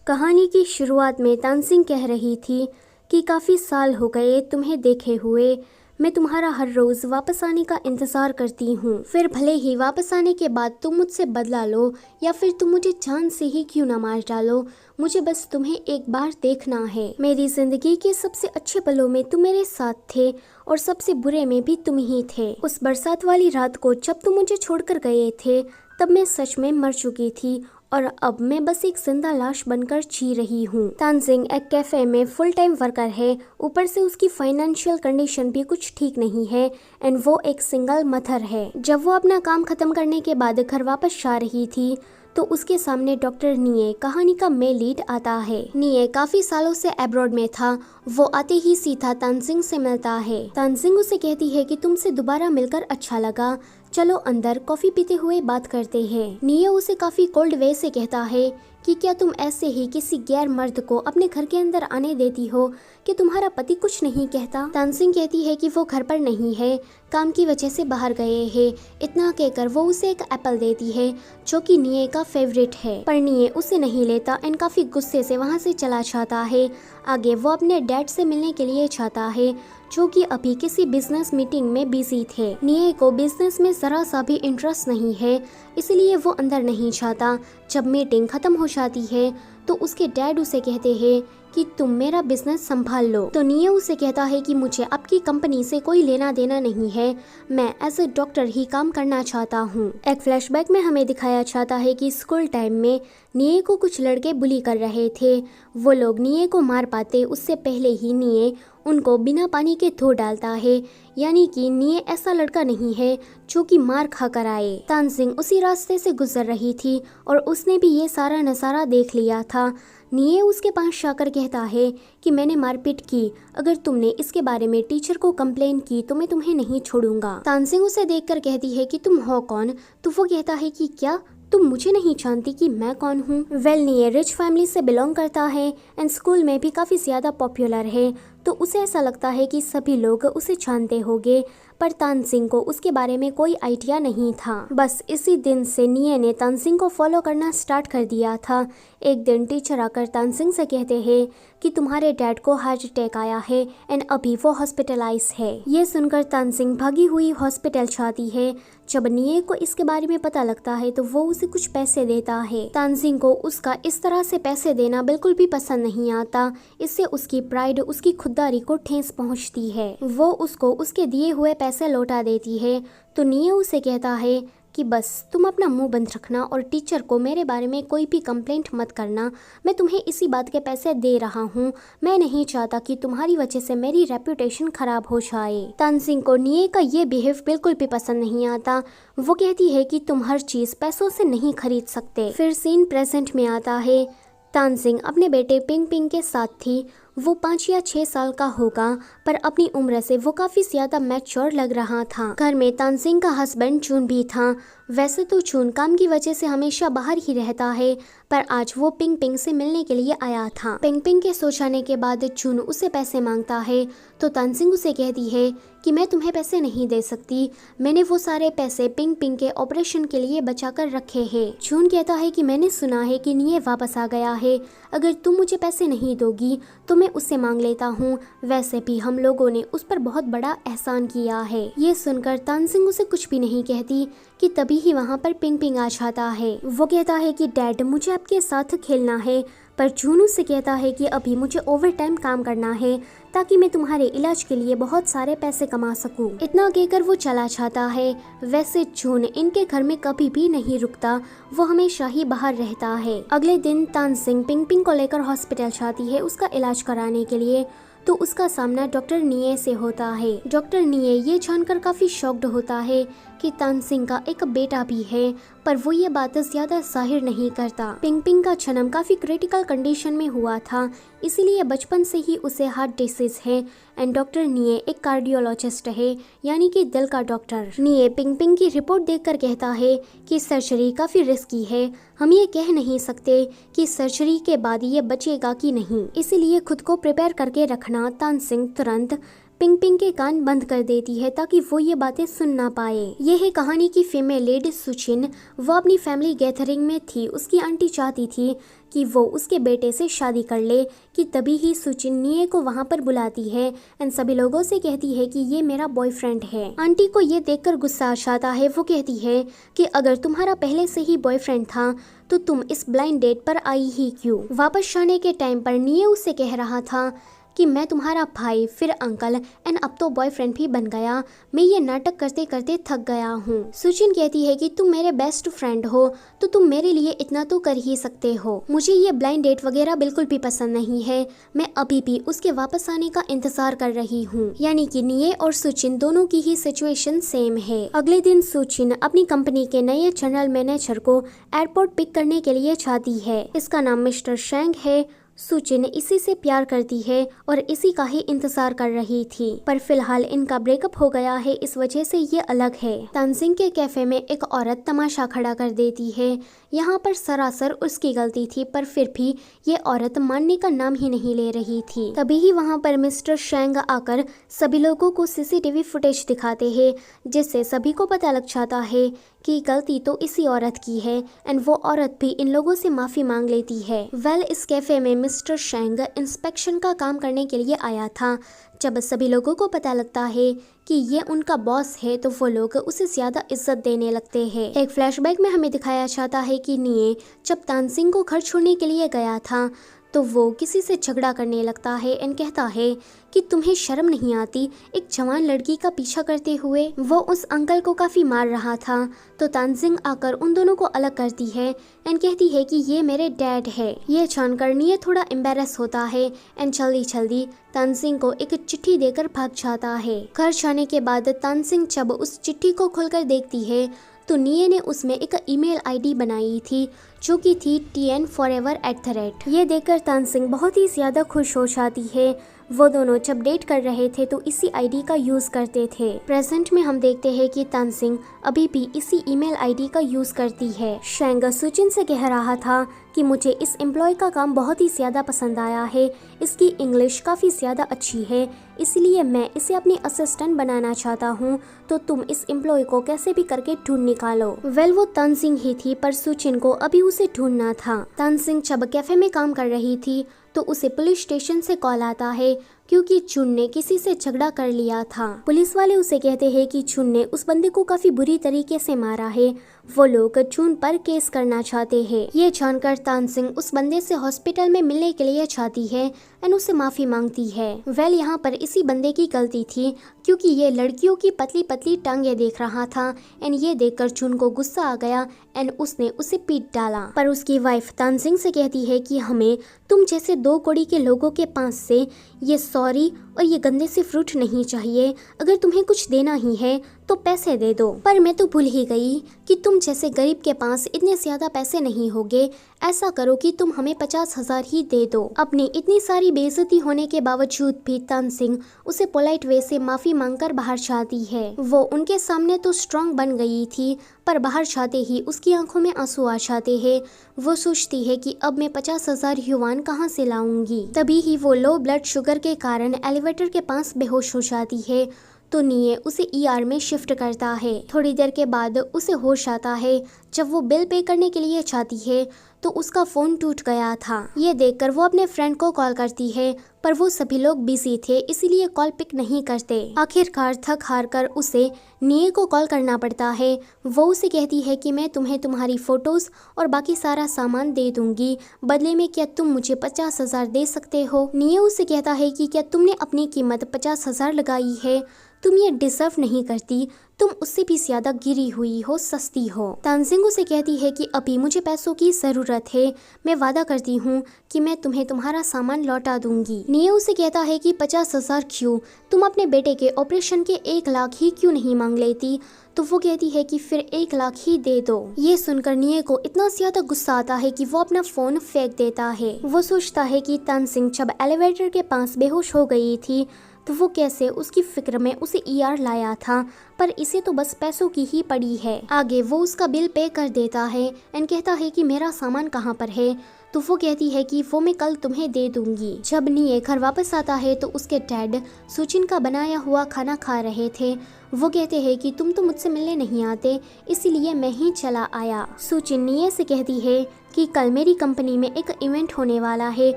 कहानी की शुरुआत में तानसिंग कह रही थी कि काफ़ी साल हो गए तुम्हें देखे हुए। मैं तुम्हारा हर रोज़ वापस आने का इंतज़ार करती हूँ। फिर भले ही वापस आने के बाद तुम मुझसे बदला लो या फिर तुम मुझे जान से ही क्यों ना मार डालो, मुझे बस तुम्हें एक बार देखना है। मेरी ज़िंदगी के सबसे अच्छे पलों में तुम मेरे साथ थे और सबसे बुरे में भी तुम ही थे। उस बरसात वाली रात को जब तुम मुझे छोड़कर गए थे तब मैं सच में मर चुकी थी और अब मैं बस एक जिंदा लाश बनकर जी रही हूँ। तानसिंग एक कैफे में फुल टाइम वर्कर है, ऊपर से उसकी फाइनेंशियल कंडीशन भी कुछ ठीक नहीं है एंड वो एक सिंगल मदर है। जब वो अपना काम खत्म करने के बाद घर वापस जा रही थी तो उसके सामने डॉक्टर निये, कहानी का मेन लीड, आता है। निये काफी सालों से अब्रॉड में था। वो आते ही सीधा तानसिंग से मिलता है। तानसिंग उसे कहती है कि तुमसे दोबारा मिलकर अच्छा लगा, चलो अंदर कॉफी पीते हुए बात करते हैं। निये उसे काफी कोल्ड वे से कहता है कि क्या तुम ऐसे ही किसी गैर मर्द को अपने घर के अंदर आने देती हो कि तुम्हारा पति कुछ नहीं कहता। तानसिंग कहती है कि वो घर पर नहीं है, काम की वजह से बाहर गए हैं। इतना कहकर वो उसे एक एप्पल देती है जो कि निये का फेवरेट है, पर निये उसे नहीं लेता एंड काफी गुस्से से वहाँ से चला जाता है। आगे वो अपने डैड से मिलने के लिए चाहता है जो कि अभी किसी बिजनेस मीटिंग में बिजी थे। निये को बिजनेस में जरा सा भी इंटरेस्ट नहीं है, इसलिए वो अंदर नहीं चाहता। जब मीटिंग खत्म हो जाती है तो उसके डैड उसे कहते हैं कि तुम मेरा बिजनेस संभाल लो। तो निये उसे कहता है कि मुझे आपकी कंपनी से कोई लेना देना नहीं है, मैं एज ए डॉक्टर ही काम करना चाहता हूँ। एक फ्लैशबैक में हमें दिखाया जाता है कि स्कूल टाइम में निये को कुछ लड़के बुली कर रहे थे। वो लोग निये को मार पाते उससे पहले ही निये उनको बिना पानी के धो डालता है, यानी कि निये ऐसा लड़का नहीं है जो कि मार खा कर आए। तानसिंग उसी रास्ते से गुजर रही थी और उसने भी ये सारा नज़ारा देख लिया था। निये उसके पास जाकर कहता है कि मैंने मारपीट की, अगर तुमने इसके बारे में टीचर को कंप्लेन की तो मैं तुम्हें नहीं छोड़ूंगा। तानसिंग उसे देखकर कहती है कि तुम हो कौन? तो वो कहता है कि क्या तुम मुझे नहीं जानती कि मैं कौन हूँ? निये रिच फैमिली से बिलोंग करता है एंड स्कूल में भी काफ़ी ज़्यादा पॉपुलर है, तो उसे ऐसा लगता है कि सभी लोग उसे जानते होंगे, पर तानसिंग को उसके बारे में कोई आइडिया नहीं था। बस इसी दिन से निये ने तानसिंग को फॉलो करना स्टार्ट कर दिया था। एक दिन टीचर आकर तानसिंग से कहते हैं कि तुम्हारे डैड को हार्ट अटैक आया है एंड अभी वो हॉस्पिटलाइज है। ये सुनकर तानसिंग भागी हुई हॉस्पिटल जाती है। जब निये को इसके बारे में पता लगता है तो वो उसे कुछ पैसे देता है। तानसिंग को उसका इस तरह से पैसे देना बिल्कुल भी पसंद नहीं आता, इससे उसकी प्राइड, उसकी खुददारी को ठेस पहुंचती है। वो उसको उसके दिए हुए पैसे लौटा देती है। तो निये उसे कहता है कि बस तुम अपना मुंह बंद रखना और टीचर को मेरे बारे में कोई भी कंप्लेंट मत करना, मैं तुम्हें इसी बात के पैसे दे रहा हूँ, मैं नहीं चाहता कि तुम्हारी वजह से मेरी रेपुटेशन खराब हो जाए। तानसिंग को निये का ये बिहेव बिल्कुल भी पसंद नहीं आता। वो कहती है कि तुम हर चीज पैसों से नहीं खरीद सकते। फिर सीन प्रेजेंट में आता है। तानसिंग अपने बेटे पिंग पिंग के साथ थी। वो 5 या 6 साल का होगा, पर अपनी उम्र से वो काफ़ी ज़्यादा मैच्योर लग रहा था। घर में तानसिंग का हस्बैंड चून भी था। वैसे तो चून काम की वजह से हमेशा बाहर ही रहता है, पर आज वो पिंग पिंग से मिलने के लिए आया था। पिंग पिंग के सो जाने के बाद चून उसे पैसे मांगता है, तो तानसिंग उसे कहती है कि मैं तुम्हें पैसे नहीं दे सकती, मैंने वो सारे पैसे पिंग पिंग के ऑपरेशन के लिए बचा कर रखे हैं। चून कहता है कि मैंने सुना है कि निये वापस आ गया है, अगर तुम मुझे पैसे नहीं दोगी तो मैं उससे मांग लेता हूँ, वैसे भी हम लोगों ने उस पर बहुत बड़ा एहसान किया है। ये सुनकर तानसिंग उसे कुछ भी नहीं कहती कि तभी ही वहाँ पर पिंग पिंग आ जाता है। वो कहता है कि डैड मुझे आपके साथ खेलना है, पर चून से कहता है कि अभी मुझे ओवर टाइम काम करना है ताकि मैं तुम्हारे इलाज के लिए बहुत सारे पैसे कमा सकूं। इतना कहकर वो चला जाता है। वैसे चून इनके घर में कभी भी नहीं रुकता, वो हमेशा ही बाहर रहता है। अगले दिन तानसिंग पिंग पिंग को लेकर हॉस्पिटल जाती है उसका इलाज कराने के लिए, तो उसका सामना डॉक्टर निये से होता है। डॉक्टर निये ये जानकर काफी शॉक्ड होता है कि तानसिंग का एक बेटा भी है, पर वो ये बात ज्यादा जाहिर नहीं करता। पिंग पिंग का जन्म काफी क्रिटिकल कंडीशन में हुआ था, इसीलिए बचपन से ही उसे हार्ट डिसीज है एंड डॉक्टर निये एक कार्डियोलॉजिस्ट है, यानी कि दिल का डॉक्टर। निये पिंग पिंग की रिपोर्ट देखकर कहता है कि सर्जरी काफी रिस्की है, हम ये कह नहीं सकते कि सर्जरी के बाद ये बचेगा कि नहीं, इसीलिए खुद को प्रिपेयर करके रखना। तानसिंग तुरंत पिंग पिंग के कान बंद कर देती है ताकि वो ये बातें सुन ना पाए। ये है कहानी की फीमेल लीड सुचिन। वो अपनी फैमिली गैदरिंग में थी। उसकी आंटी चाहती थी कि वो उसके बेटे से शादी कर ले कि तभी ही सुचिन निये को वहाँ पर बुलाती है एंड सभी लोगों से कहती है कि ये मेरा बॉयफ्रेंड है। आंटी को ये देखकर गुस्सा आ जाता है। वो कहती है कि अगर तुम्हारा पहले से ही बॉयफ्रेंड था तो तुम इस ब्लाइंड डेट पर आई ही क्यों। वापस जाने के टाइम पर निये उससे कह रहा था कि मैं तुम्हारा भाई, फिर अंकल एंड अब तो बॉयफ्रेंड भी बन गया। मैं ये नाटक करते करते थक गया हूँ। सुचिन कहती है कि तुम मेरे बेस्ट फ्रेंड हो तो तुम मेरे लिए इतना तो कर ही सकते हो। मुझे ये ब्लाइंड डेट वगैरह बिल्कुल भी पसंद नहीं है। मैं अभी भी उसके वापस आने का इंतजार कर रही हूँ। यानी कि निये और सुचिन दोनों की ही सिचुएशन सेम है। अगले दिन सुचिन अपनी कंपनी के नए जनरल मैनेजर को एयरपोर्ट पिक करने के लिए जाती है। इसका नाम मिस्टर शेंग है। सुचिन इसी से प्यार करती है और इसी का ही इंतजार कर रही थी, पर फिलहाल इनका ब्रेकअप हो गया है, इस वजह से ये अलग है। तानसिंग के कैफे में एक औरत तमाशा खड़ा कर देती है। यहाँ पर सरासर उसकी गलती थी, पर फिर भी ये औरत मानने का नाम ही नहीं ले रही थी। तभी ही वहाँ पर मिस्टर शेंग आकर सभी लोगों को सीसीटीवी फुटेज दिखाते हैं, जिससे सभी को पता लग जाता है कि गलती तो इसी औरत की है एंड वो औरत भी इन लोगों से माफी मांग लेती है। इस कैफे में मिस्टर शेंग इंस्पेक्शन का काम करने के लिए आया था। जब सभी लोगों को पता लगता है कि ये उनका बॉस है तो वो लोग उसे ज्यादा इज्जत देने लगते हैं। एक फ्लैशबैक में हमें दिखाया जाता है कि निये जब तानसिंग को घर छोड़ने के लिए गया था तो वो किसी से झगड़ा करने लगता है एंड कहता है कि तुम्हें शर्म नहीं आती एक जवान लड़की का पीछा करते हुए। वो उस अंकल को काफी मार रहा था तो तानसिंग आकर उन दोनों को अलग करती है एंड कहती है कि ये मेरे डैड है। ये जानकर निये थोड़ा एम्बेरस होता है एंड जल्दी जल्दी तानसिंग को एक चिट्ठी देकर भाग जाता है। घर जाने के बाद तानसिंग जब उस चिट्ठी को खोलकर देखती है तो निये ने उसमें एक ईमेल आईडी बनाई थी जो कि थी TN4ever@। ये देखकर तानसिंग बहुत ही ज्यादा खुश हो जाती है। वो दोनों जब डेट कर रहे थे तो इसी आईडी का यूज करते थे। प्रेजेंट में हम देखते हैं कि तानसिंग अभी भी इसी ईमेल आईडी का यूज करती है। शेंग सुचिन से कह रहा था कि मुझे इस एम्प्लॉय का काम बहुत ही ज्यादा पसंद आया है, इसकी इंग्लिश काफी ज्यादा अच्छी है, इसलिए मैं इसे अपनी असिस्टेंट बनाना चाहता हूँ, तो तुम इस एम्प्लॉय को कैसे भी करके ढूंढ निकालो। वो तानसिंग ही थी, पर सुचिन को अभी उसे ढूंढना था। तानसिंग जब कैफे में काम कर रही थी तो उसे पुलिस स्टेशन से कॉल आता है क्योंकि चुन ने किसी से झगड़ा कर लिया था। पुलिस वाले उसे कहते हैं कि चुन ने उस बंदे को काफी बुरी तरीके से मारा है। वो लोग चुन पर केस करना चाहते हैं। ये जानकर तानसिंग उस बंदे से हॉस्पिटल में मिलने के लिए जाती है एंड उसे माफी मांगती है। यहाँ पर इसी बंदे की गलती थी क्योंकि ये लड़कियों की पतली पतली टांगे देख रहा था एंड ये देखकर चुन को गुस्सा आ गया एंड उसने उसे पीट डाला। पर उसकी वाइफ तानसिंग से कहती है कि हमें तुम जैसे 2 कौड़ी के लोगों के पास से ये सॉरी और ये गंदे से फ्रूट नहीं चाहिए। अगर तुम्हें कुछ देना ही है तो पैसे दे दो। पर मैं तो भूल ही गई कि तुम जैसे गरीब के पास इतने ज्यादा पैसे नहीं होंगे। ऐसा करो कि तुम हमें 50,000 ही दे दो। अपनी इतनी सारी बेइज्जती होने के बावजूद भी तानसिंग उसे पोलाइट वे से माफी मांगकर बाहर जाती है। वो उनके सामने तो स्ट्रांग बन गई थी, पर बाहर जाते ही उसकी आंखों में आंसू आ जाते हैं। वो सोचती है कि अब मैं 50,000 युआन कहाँ से लाऊंगी। तभी ही वो लो ब्लड शुगर के कारण एलिवेटर के पास बेहोश हो जाती है तो निये उसे ER में शिफ्ट करता है। थोड़ी देर के बाद उसे होश आता है। जब वो बिल पे करने के लिए जाती है तो उसका फोन टूट गया था। ये देखकर वो अपने फ्रेंड को कॉल करती है, पर वो सभी लोग बिजी थे इसीलिए कॉल पिक नहीं करते। आखिरकार थक हार कर उसे निये को कॉल करना पड़ता है। वो उसे कहती है कि मैं तुम्हें तुम्हारी फोटोज और बाकी सारा सामान दे दूंगी, बदले में क्या तुम मुझे 50,000 दे सकते हो। निये उसे कहता है कि क्या तुमने अपनी कीमत 50,000 लगाई है, तुम ये डिजर्व नहीं करती, तुम उससे भी ज्यादा गिरी हुई हो, सस्ती हो। तानसिंग उसे कहती है कि अभी मुझे पैसों की जरूरत है, मैं वादा करती हूँ कि मैं तुम्हें तुम्हारा सामान लौटा दूंगी। निये उसे कहता है कि 50,000 क्यों, तुम अपने बेटे के ऑपरेशन के 1 लाख ही क्यों नहीं मांग लेती। तो वो कहती है कि फिर 1 लाख ही दे दो। ये सुनकर निये को इतना ज्यादा गुस्सा आता है कि वो अपना फोन फेंक देता है। वो सोचता है कि तानसिंग जब एलिवेटर के पास बेहोश हो गई थी तो वो कैसे उसकी फिक्र में उसे ER लाया था, पर इसे तो बस पैसों की ही पड़ी है। आगे वो उसका बिल पे कर देता है एंड कहता है कि मेरा सामान कहाँ पर है। तो वो कहती है कि वो मैं कल तुम्हें दे दूंगी। जब निये घर वापस आता है तो उसके डैड सुचिन का बनाया हुआ खाना खा रहे थे। वो कहते हैं कि तुम तो मुझसे मिलने नहीं आते, इसीलिए मैं ही चला आया। सुचिन निये से कहती है कि कल मेरी कंपनी में एक इवेंट होने वाला है,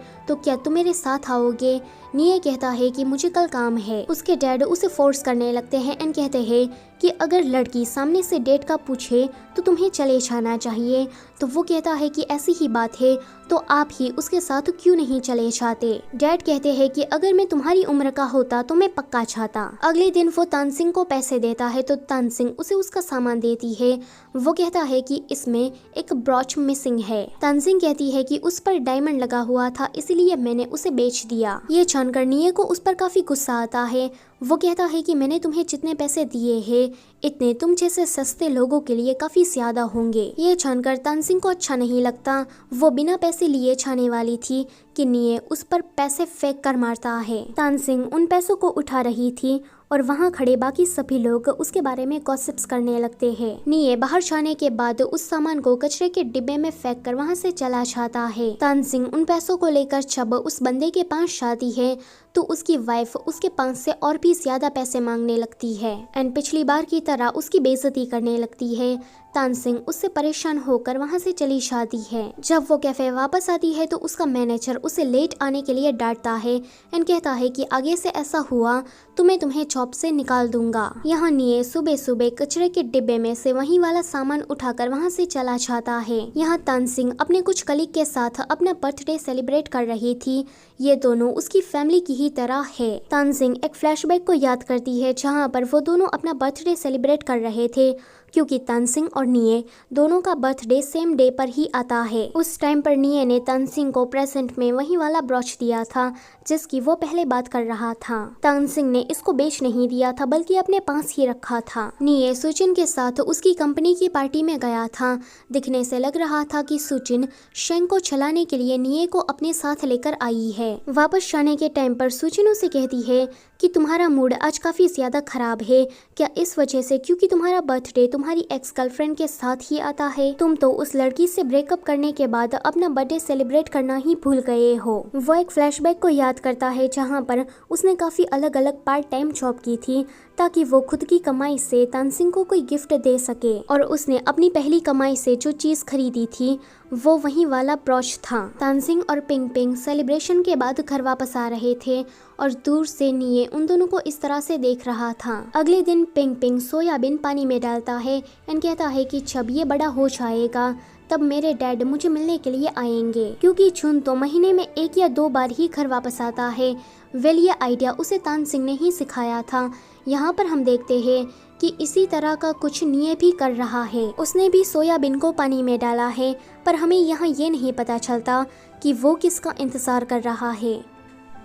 तो क्या तुम मेरे साथ आओगे। निये कहता है कि मुझे कल काम है। उसके डैड उसे फोर्स करने लगते हैं एंड कहते हैं कि अगर लड़की सामने से डेट का पूछे तो तुम्हें चले जाना चाहिए। तो वो कहता है कि ऐसी ही बात है, तो आप ही उसके साथ क्यों नहीं चले जाते। डैड कहते हैं कि अगर मैं तुम्हारी उम्र का होता तो मैं पक्का चाहता। अगले दिन वो तानसिंग को पैसे देता है तो तानसिंग उसे उसका सामान देती है। वो कहता है कि इसमें एक ब्रॉच मिसिंग है। तानसिंग कहती है कि उस पर डायमंड लगा हुआ था, इसलिए मैंने उसे बेच दिया। ये जानकर निये को उस पर काफी गुस्सा आता है। वो कहता है कि मैंने तुम्हें जितने पैसे दिए हैं इतने तुम जैसे सस्ते लोगों के लिए काफी ज्यादा होंगे। ये जानकर तानसिंग को अच्छा नहीं लगता। वो बिना पैसे लिए छाने वाली थी कि निये उस पर पैसे फेंक कर मारता है। तानसिंग उन पैसों को उठा रही थी और वहाँ खड़े बाकी सभी लोग उसके बारे में गॉसिप्स करने लगते हैं। निये बाहर जाने के बाद उस सामान को कचरे के डिब्बे में फेंक कर वहाँ से चला जाता है। तानसिंग उन पैसों को लेकर जब उस बंदे के पास जाती है तो उसकी वाइफ उसके पास से और भी ज्यादा पैसे मांगने लगती है एंड पिछली बार की तरह उसकी बेइज्जती करने लगती है। तानसिंग उससे परेशान होकर वहाँ से चली जाती है। जब वो कैफे वापस आती है तो उसका मैनेजर उसे लेट आने के लिए डांटता है एंड कहता है कि आगे से ऐसा हुआ तो मैं तुम्हें जॉब से निकाल दूंगा। यहाँ निये सुबह सुबह कचरे के डिब्बे में से वही वाला सामान उठाकर वहाँ से चला जाता है। यहाँ तानसिंग अपने कुछ कलीग के साथ अपना बर्थडे सेलिब्रेट कर रही थी। ये दोनों उसकी फैमिली की ही तरह है। तानसिंग एक फ्लैशबैक को याद करती है जहाँ पर वो दोनों अपना बर्थडे सेलिब्रेट कर रहे थे, क्योंकि तानसिंग और निये दोनों का बर्थडे सेम डे पर ही आता है। उस टाइम पर निये ने तानसिंग को प्रेजेंट में वही वाला ब्रॉच दिया था जिसकी वो पहले बात कर रहा था। तानसिंग ने इसको बेच नहीं दिया था बल्कि अपने पास ही रखा था। निये सुचिन के साथ उसकी कंपनी की पार्टी में गया था। दिखने से लग रहा था कि सुचिन शेंग को चलाने के लिए निये को अपने साथ लेकर आई है। वापस जाने के टाइम पर सुचिन उसे कहती है कि तुम्हारा मूड आज काफी ज्यादा खराब है, क्या इस वजह से क्योंकि तुम्हारा बर्थडे तुम्हारी एक्स गर्लफ्रेंड के साथ ही आता है। तुम तो उस लड़की से ब्रेकअप करने के बाद अपना बर्थडे सेलिब्रेट करना ही भूल गए हो। वो एक फ्लैशबैक को याद करता है जहाँ पर उसने काफी अलग अलग पार्ट टाइम जॉब की थी ताकि वो खुद की कमाई से तानसिंग को कोई गिफ्ट दे सके, और उसने अपनी पहली कमाई से जो चीज खरीदी थी वो वही वाला ब्रॉच था। तानसिंग और पिंग पिंग सेलिब्रेशन के बाद घर वापस आ रहे थे और दूर से निये उन दोनों को इस तरह से देख रहा था। अगले दिन पिंग पिंग सोयाबीन पानी में डालता है एंड कहता है कि जब ये बड़ा हो जाएगा तब मेरे डैड मुझे मिलने के लिए आएंगे, क्योंकि चुन तो महीने में 1 या 2 बार ही घर वापस आता है। वेल ये आइडिया उसे तानसिंग ने ही सिखाया था। यहाँ पर हम देखते हैं कि इसी तरह का कुछ निये भी कर रहा है। उसने भी सोयाबीन को पानी में डाला है, पर हमें यहाँ ये नहीं पता चलता कि वो किसका इंतजार कर रहा है।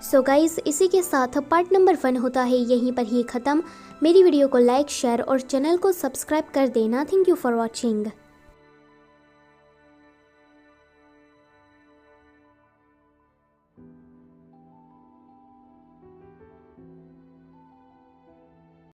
सो गाइस, इसी के साथ पार्ट नंबर 1 होता है यहीं पर ही ख़त्म। मेरी वीडियो को लाइक, शेयर और चैनल को सब्सक्राइब कर देना। Thank you for watching.